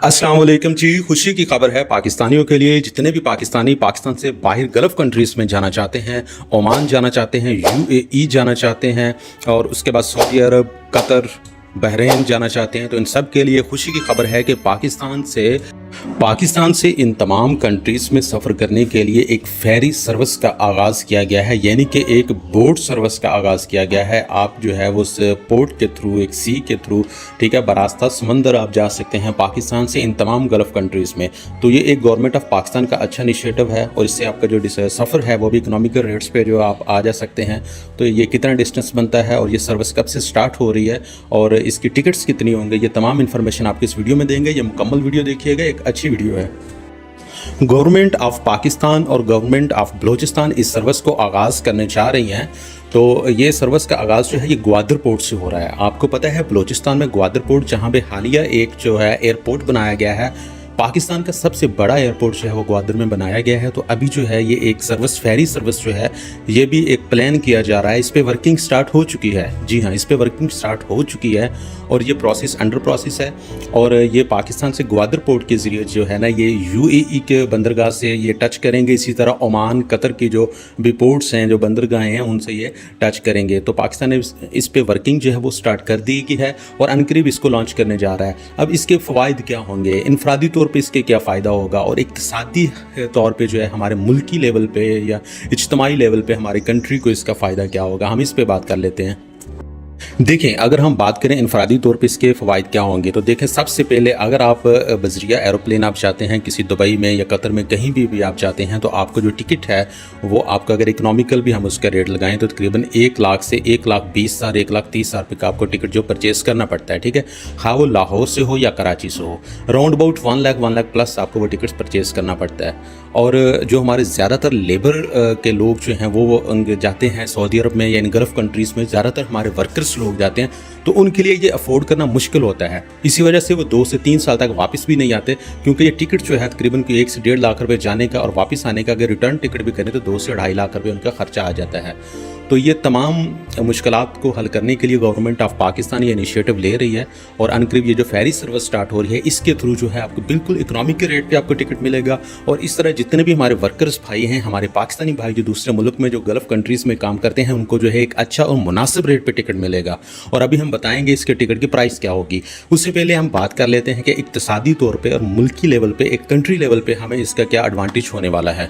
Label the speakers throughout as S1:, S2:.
S1: अस्सलाम वालेकुम जी। खुशी की खबर है पाकिस्तानियों के लिए। जितने भी पाकिस्तानी पाकिस्तान से बाहर गल्फ़ कंट्रीज़ में जाना चाहते हैं, ओमान जाना चाहते हैं, यूएई जाना चाहते हैं और उसके बाद सऊदी अरब, कतर, बहरीन जाना चाहते हैं, तो इन सब के लिए खुशी की खबर है कि पाकिस्तान से इन तमाम कंट्रीज़ में सफ़र करने के लिए एक फेरी सर्विस का आगाज़ किया गया है, यानी कि एक बोट सर्विस का आगाज़ किया गया है। आप जो है वो उस पोर्ट के थ्रू, एक सी के थ्रू, ठीक है, बरास्ता समंदर आप जा सकते हैं पाकिस्तान से इन तमाम गल्फ़ कंट्रीज़ में। तो ये एक गवर्नमेंट ऑफ पाकिस्तान का अच्छा इनिशिएटिव है और इससे आपका जो सफ़र है वो भी इकोनॉमिकल रेट्स पे जो आप आ जा सकते हैं। तो ये कितना डिस्टेंस बनता है और ये सर्विस कब से स्टार्ट हो रही है और इसकी टिकट्स कितनी होंगे, ये तमाम इन्फॉर्मेशन आपको इस वीडियो में देंगे। ये मुकम्मल वीडियो देखिएगा, एक अच्छी वीडियो है। गवर्नमेंट ऑफ पाकिस्तान और गवर्नमेंट ऑफ बलूचिस्तान इस सर्विस को आगाज़ करने जा रही हैं। तो ये सर्विस का आगाज़ जो है ये ग्वादर पोर्ट से हो रहा है। आपको पता है बलूचिस्तान में ग्वादर पोर्ट, जहाँ पे हालिया एक जो है एयरपोर्ट बनाया गया है, पाकिस्तान का सबसे बड़ा एयरपोर्ट जो है वो ग्वादर में बनाया गया है। तो अभी जो है ये एक सर्विस, फेरी सर्विस जो है ये भी एक प्लान किया जा रहा है। इस पे वर्किंग स्टार्ट हो चुकी है। जी हाँ, इस पे वर्किंग स्टार्ट हो चुकी है और ये प्रोसेस अंडर प्रोसेस है। और ये पाकिस्तान से ग्वादर पोर्ट के ज़रिए जो है ना ये यूएई के बंदरगाह से ये टच करेंगे। इसी तरह ओमान, कतर की जो भी पोर्ट्स हैं, जो बंदरगाहें हैं, उनसे ये टच करेंगे। तो पाकिस्तान ने इस पे वर्किंग जो है वो स्टार्ट कर दी की है और अनकरीब इसको लॉन्च करने जा रहा है। अब इसके फ़वाइद क्या होंगे, इनफरादी तौर पे इसके क्या फ़ायदा होगा और इक़्तिसादी तौर पे जो है हमारे मुल्की लेवल पे या इज्तिमाई लेवल पे हमारी कंट्री को इसका फ़ायदा क्या होगा, हम इस पे बात कर लेते हैं। देखें, अगर हम बात करें इनफरादी तौर पे इसके फ़वाइद क्या होंगे, तो देखें सबसे पहले अगर आप बज़रिया एरोप्लेन आप जाते हैं किसी दुबई में या कतर में कहीं भी आप जाते हैं, तो आपको जो टिकट है वो आपका अगर इकोनॉमिकल भी हम उसका रेट लगाएं तो तकरीबन 1 लाख से 1,20,000, 1,30,000 रुपये का आपको टिकट जो परचेज़ करना पड़ता है। ठीक है, हाँ वो लाहौर से हो या कराची से हो, राउंड अबाउट 1 लाख प्लस आपको वो टिकट परचेज़ करना पड़ता है। और जो हमारे ज़्यादातर लेबर के लोग जो हैं वो जाते हैं सऊदी अरब में या इन गल्फ़ कंट्रीज़ में, ज़्यादातर हमारे वर्कर्स लोग जाते हैं, तो उनके लिए ये अफोर्ड करना मुश्किल होता है। इसी वजह से वो 2 से 3 साल तक वापस भी नहीं आते, क्योंकि ये टिकट जो है तकरीबन 1 से 1.5 लाख रुपए जाने का और वापस आने का अगर रिटर्न टिकट भी करें तो 2 से 2.5 लाख रुपए उनका खर्चा आ जाता है। तो ये तमाम मुश्किलात को हल करने के लिए गवर्नमेंट ऑफ पाकिस्तान ये इनिशिएटिव ले रही है और अनकरीब ये जो फेरी सर्विस स्टार्ट हो रही है इसके थ्रू जो है आपको बिल्कुल इकोनॉमिक के रेट पे आपको टिकट मिलेगा। और इस तरह जितने भी हमारे वर्कर्स भाई हैं, हमारे पाकिस्तानी भाई जो दूसरे मुल्क में जो गल्फ़ कंट्रीज़ में काम करते हैं, उनको जो है एक अच्छा और मुनासिब रेट पे टिकट मिलेगा। और अभी हम बताएंगे इसके टिकट की प्राइस क्या होगी। उससे पहले हम बात कर लेते हैं कि इक़्तिसादी तौर पर और मुल्की लेवल पर, एक कंट्री लेवल पर हमें इसका क्या एडवांटेज होने वाला है।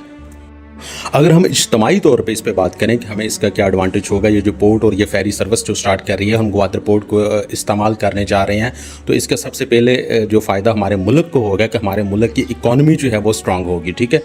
S1: अगर हम इज्तिमाई तौर पे इस पे बात करें कि हमें इसका क्या एडवांटेज होगा, ये जो पोर्ट और ये फेरी सर्विस जो स्टार्ट कर रही है, हम ग्वादर पोर्ट को इस्तेमाल करने जा रहे हैं, तो इसका सबसे पहले जो फ़ायदा हमारे मुल्क को होगा कि हमारे मुल्क की इकॉनमी जो है वो स्ट्रांग होगी। ठीक है,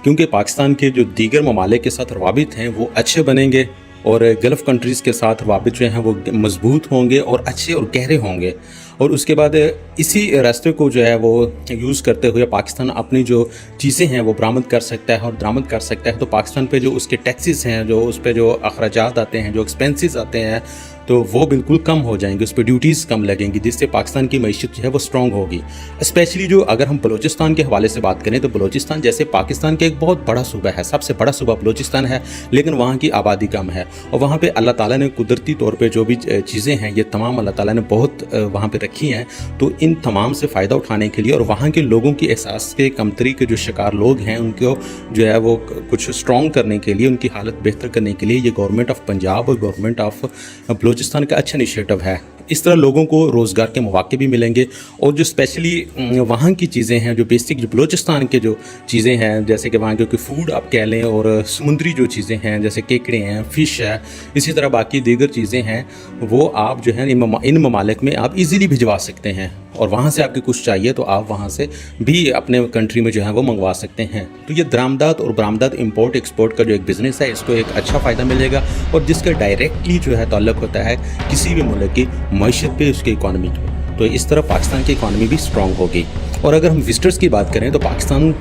S1: क्योंकि पाकिस्तान के जो दीगर ममालिक के साथ रवाबित हैं वो अच्छे बनेंगे और गल्फ़ कंट्रीज़ के साथ रवाबित जो हैं वो मजबूत होंगे और अच्छे और गहरे होंगे। और उसके बाद इसी रास्ते को जो है वो यूज़ करते हुए पाकिस्तान अपनी जो चीज़ें हैं वो बरामद कर सकता है और दरामद कर सकता है। तो पाकिस्तान पे जो उसके टैक्सेस हैं, जो उस पे जो अखराजात आते हैं, जो एक्सपेंसेस आते हैं, तो वो बिल्कुल कम हो जाएंगे, उस पर ड्यूटीज़ कम लगेंगी, जिससे पाकिस्तान की मईशत जो है वो स्ट्रॉन्ग होगी। स्पेशली जो अगर हम बलूचिस्तान के हवाले से बात करें तो बलूचिस्तान जैसे पाकिस्तान का एक बहुत बड़ा सूबा है, सबसे बड़ा सूबा बलूचिस्तान है, लेकिन वहाँ की आबादी कम है और वहाँ पे अल्लाह ताला ने कुदरती तौर पे जो भी चीज़ें हैं ये तमाम अल्लाह ताला ने बहुत वहाँ पे रखी हैं। तो इन तमाम से फ़ायदा उठाने के लिए और वहाँ के लोगों की एहसास के कमतरी के जो शिकार लोग हैं उनको जो है वो कुछ स्ट्रॉन्ग करने के लिए, उनकी हालत बेहतर करने के लिए ये गवर्नमेंट ऑफ पंजाब और गवर्नमेंट ऑफ बलूचिस्तान का अच्छा इनिशिएटिव है। इस तरह लोगों को रोज़गार के मौके भी मिलेंगे और जो स्पेशली वहाँ की चीज़ें हैं, जो बेसिक जो बलूचिस्तान के जो चीज़ें हैं, जैसे कि वहाँ के फूड आप कह लें और समुद्री जो चीज़ें हैं जैसे केकड़े हैं, फ़िश है, इसी तरह बाकी दीगर चीज़ें हैं, वो आप जो है इन ममालिक में आप इजीली भिजवा सकते हैं और वहाँ से आपके कुछ चाहिए तो आप वहाँ से भी अपने कंट्री में जो है वो मंगवा सकते हैं। तो ये दरामदात और बरामदात, इंपोर्ट एक्सपोर्ट का जो एक बिज़नेस है, इसको एक अच्छा फ़ायदा मिलेगा और जिसका डायरेक्टली जो है ताल्लुक़ होता है किसी भी मुल्क की मईशत पे, उसकी इकॉनमी पे। तो इस तरह पाकिस्तान की इकॉनमी भी स्ट्रॉन्ग होगी। और अगर हम विजिटर्स की बात करें तो पाकिस्तान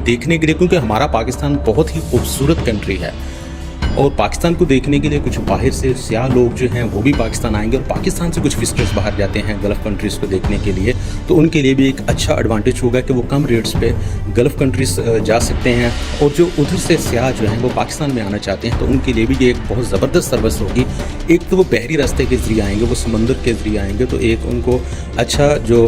S1: देखने के लिए, क्योंकि हमारा पाकिस्तान बहुत ही खूबसूरत कंट्री है और पाकिस्तान को देखने के लिए कुछ बाहर से सियाह लोग जो हैं वो भी पाकिस्तान आएंगे और पाकिस्तान से कुछ विजिटर्स बाहर जाते हैं गल्फ़ कंट्रीज़ को देखने के लिए, तो उनके लिए भी एक अच्छा एडवांटेज होगा कि वो कम रेट्स पे गल्फ़ कंट्रीज़ जा सकते हैं। और जो उधर से सियाह जो हैं वो पाकिस्तान में आना चाहते हैं तो उनके लिए भी ये एक बहुत ज़बरदस्त सर्विस होगी। एक तो वो बहरी रास्ते के ज़रिए आएंगे, वो समंदर के ज़रिए आएंगे, तो एक उनको अच्छा जो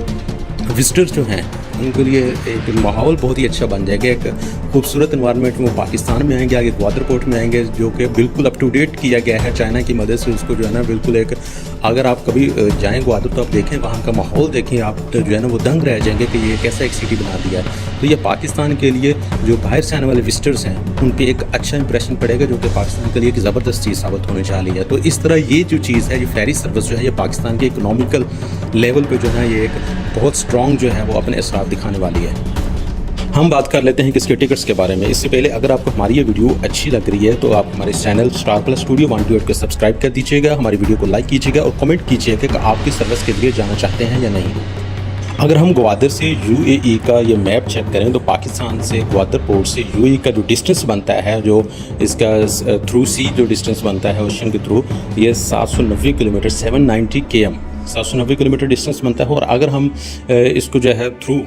S1: विजिटर्स जो हैं उनके लिए एक माहौल बहुत ही अच्छा बन जाएगा। एक खूबसूरत इन्वायरमेंट में वो पाकिस्तान में आएंगे, आगे ग्वादर पोर्ट में आएंगे, जो कि बिल्कुल अप टू डेट किया गया है चाइना की मदद से। उसको जो है ना बिल्कुल एक, अगर आप कभी जाएँ ग्वादर तो आप देखें वहाँ का माहौल देखें, आप तो जो है ना वो दंग रह जाएंगे कि ये कैसा एक सिटी बना दिया है। तो ये पाकिस्तान के लिए जो बाहर से आने वाले विजिटर्स हैं उन पर एक अच्छा इंप्रेशन पड़ेगा, जो कि पाकिस्तान के लिए एक ज़बरदस्त चीज़ साबित होने जा रही है। तो इस तरह ये जो चीज़ है, ये फेरी सर्विस जो है, ये पाकिस्तान के इकोनॉमिकल लेवल पे जो है ये एक बहुत स्ट्रॉन्ग जो है वो अपने असरात दिखाने वाली है। हम बात कर लेते हैं किसके टिकट्स के बारे में। इससे पहले अगर आपको हमारी ये वीडियो अच्छी लग रही है तो आप हमारे चैनल स्टार प्लस स्टूडियो 128 को सब्सक्राइब कर दीजिएगा, हमारी वीडियो को लाइक कीजिएगा और कमेंट कीजिएगा कि आप किस सर्विस के लिए जाना चाहते हैं या नहीं। अगर हम ग्वादर से यूएई का ये मैप चेक करें तो पाकिस्तान से ग्वादर पोर्ट से यूएई का जो डिस्टेंस बनता है, जो इसका थ्रू सी जो डिस्टेंस बनता है ओशन के थ्रू, ये 790 किलोमीटर 790 km 790 किलोमीटर डिस्टेंस बनता है। और अगर हम इसको जो है थ्रू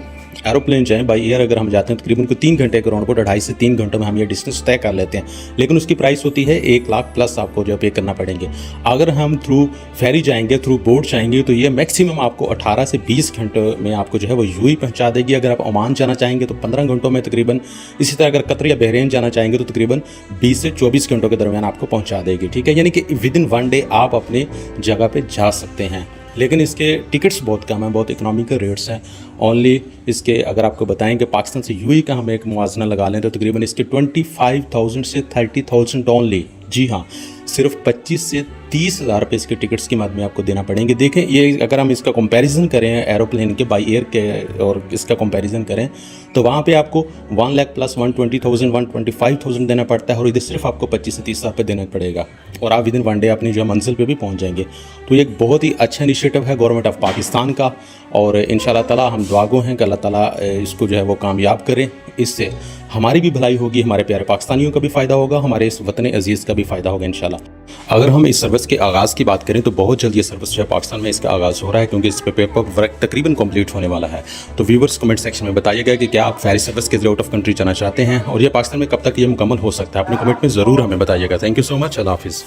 S1: एरोप्लेन जाएँ, बाई एयर अगर हम जाते हैं तकरीबन को 3 घंटे के राउंड पर 2.5 से 3 घंटों में हम ये डिस्टेंस तय कर लेते हैं। लेकिन उसकी प्राइस होती है 1 लाख प्लस आपको जो पे करना पड़ेंगे। अगर हम थ्रू फेरी जाएंगे, थ्रू बोट जाएंगे, तो ये मैक्सिमम आपको 18 से 20 घंटे में आपको जो है वो यूएई पहुंचा देगी। अगर आप ओमान जाना चाहेंगे तो 15 घंटों में तकरीबन। इसी तरह अगर कतर या बहरीन जाना चाहेंगे तो तकरीबन 20 से 24 घंटों के दरमियान आपको पहुँचा देगी। ठीक है, यानी कि विद इन 1 डे आप अपने जगह पर जा सकते हैं। लेकिन इसके टिकट्स बहुत कम हैं, बहुत इकोनॉमिकल रेट्स हैं। ओनली इसके अगर आपको बताएं कि पाकिस्तान से यूएई का हम एक मुआवजना लगा लें तो तकरीबन इसके 25,000 से 30,000 ओनली। जी हाँ, सिर्फ 25 से 30,000 रुपये इसके टिकट्स की मद में आपको देना पड़ेंगे। देखें, ये अगर हम इसका कंपैरिजन करें एरोप्लेन के बाई एयर के और इसका कंपैरिजन करें तो वहाँ पे आपको 1 लाख प्लस 120,000 125,000 देना पड़ता है और इधर सिर्फ आपको 25 से 30,000 रुपये देना पड़ेगा और आप विद इन 1 डे अपनी जो है मंजिल पे भी पहुँच जाएंगे। तो ये एक बहुत ही अच्छा इनिशिएटिव है गवर्नमेंट ऑफ पाकिस्तान का और इंशाल्लाह ताला हम दुआगो हैं कि अल्लाह ताला इसको जो है वो कामयाब करें। इससे हमारी भी भलाई होगी, हमारे प्यारे पाकिस्तानियों का भी फ़ायदा होगा, हमारे इस वतन अजीज़ का भी फ़ायदा होगा इंशाल्लाह। अगर हम इस सर्विस के आगाज़ की बात करें तो बहुत जल्द ये सर्विस जो है पाकिस्तान में इसका आगाज़ हो रहा है, क्योंकि इस पर पेपर वर्क तकरीबन कंप्लीट होने वाला है। तो व्यूवर्स कमेंट सेक्शन में बताइएगा कि क्या आप फेरी सर्विस के जरिए आउट ऑफ कंट्री जाना चाहते हैं और ये पाकिस्तान में कब तक ये मुकम्मल हो सकता है। अपने कमेंट में ज़रूर हमें बताइएगा। Thank you so much. अल्लाह हाफिज़।